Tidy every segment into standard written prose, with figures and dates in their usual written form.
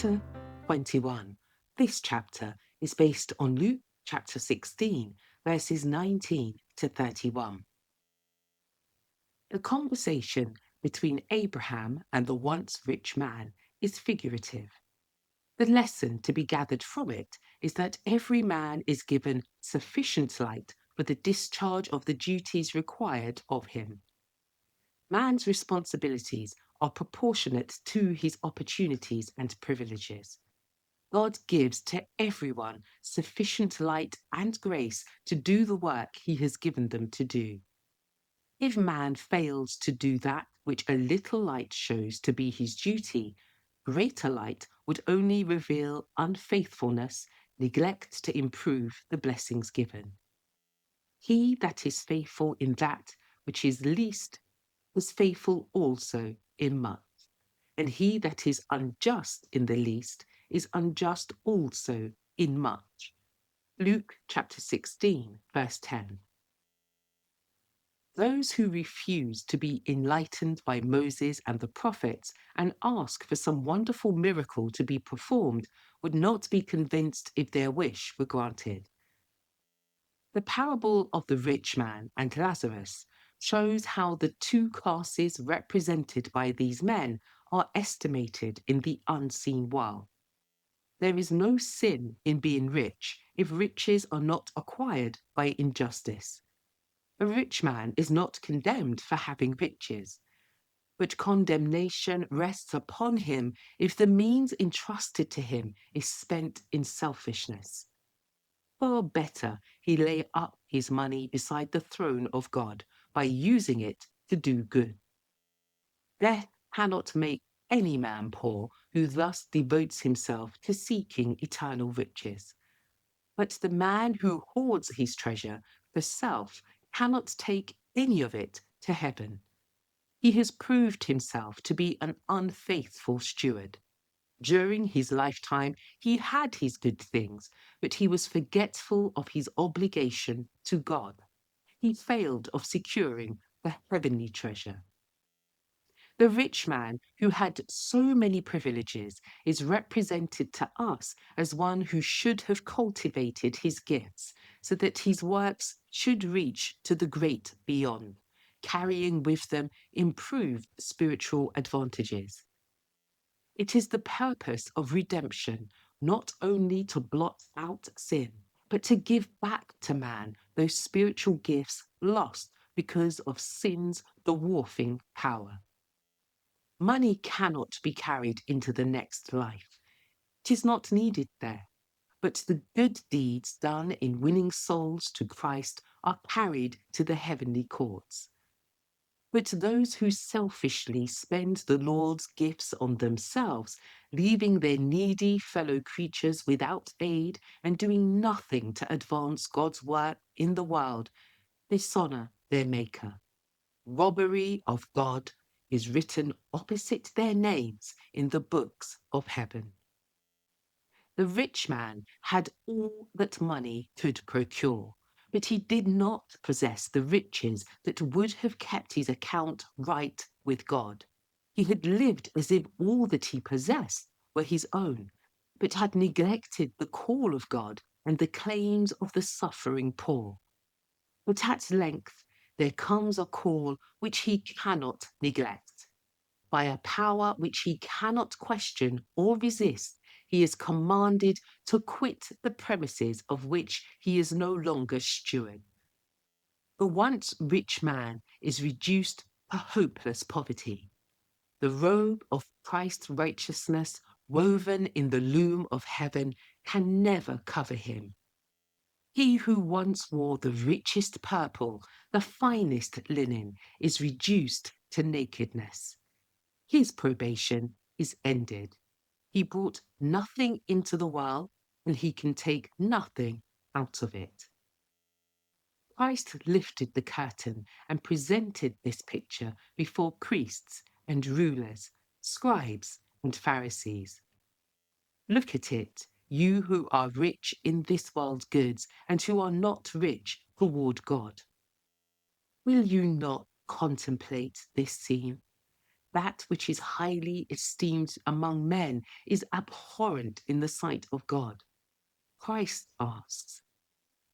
Chapter 21. This chapter is based on Luke chapter 16, verses 19 to 31. The conversation between Abraham and the once rich man is figurative. The lesson to be gathered from it is that every man is given sufficient light for the discharge of the duties required of him. Man's responsibilities are proportionate to his opportunities and privileges. God gives to everyone sufficient light and grace to do the work he has given them to do. If man fails to do that which a little light shows to be his duty, greater light would only reveal unfaithfulness, neglect to improve the blessings given. He that is faithful in that which is least is faithful also in much, and he that is unjust in the least is unjust also in much. Luke chapter 16, verse 10. Those who refuse to be enlightened by Moses and the prophets and ask for some wonderful miracle to be performed would not be convinced if their wish were granted. The parable of the rich man and Lazarus shows how the two classes represented by these men are estimated in the unseen world. There is no sin in being rich if riches are not acquired by injustice. A rich man is not condemned for having riches, but condemnation rests upon him if the means entrusted to him is spent in selfishness. Far better he lay up his money beside the throne of God by using it to do good. Death cannot make any man poor who thus devotes himself to seeking eternal riches. But the man who hoards his treasure for self cannot take any of it to heaven. He has proved himself to be an unfaithful steward. During his lifetime, he had his good things, but he was forgetful of his obligation to God. He failed of securing the heavenly treasure. The rich man who had so many privileges is represented to us as one who should have cultivated his gifts so that his works should reach to the great beyond, carrying with them improved spiritual advantages. It is the purpose of redemption not only to blot out sin, but to give back to man those spiritual gifts lost because of sin's dwarfing power. Money cannot be carried into the next life. It is not needed there. But the good deeds done in winning souls to Christ are carried to the heavenly courts. But those who selfishly spend the Lord's gifts on themselves, leaving their needy fellow creatures without aid and doing nothing to advance God's work in the world, dishonor their Maker. Robbery of God is written opposite their names in the books of heaven. The rich man had all that money could procure, but he did not possess the riches that would have kept his account right with God. He had lived as if all that he possessed were his own, but had neglected the call of God and the claims of the suffering poor. But at length there comes a call which he cannot neglect. By a power which he cannot question or resist, he is commanded to quit the premises of which he is no longer steward. The once rich man is reduced to hopeless poverty. The robe of Christ's righteousness, woven in the loom of heaven, can never cover him. He who once wore the richest purple, the finest linen, is reduced to nakedness. His probation is ended. He brought nothing into the world, and he can take nothing out of it. Christ lifted the curtain and presented this picture before priests and rulers, scribes and Pharisees. Look at it, you who are rich in this world's goods and who are not rich toward God. Will you not contemplate this scene? That which is highly esteemed among men is abhorrent in the sight of God. Christ asks,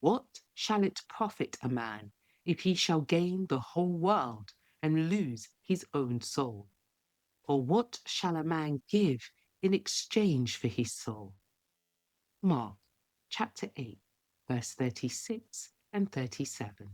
what shall it profit a man if he shall gain the whole world and lose his own soul? Or what shall a man give in exchange for his soul? Mark chapter 8, verse 36 and 37.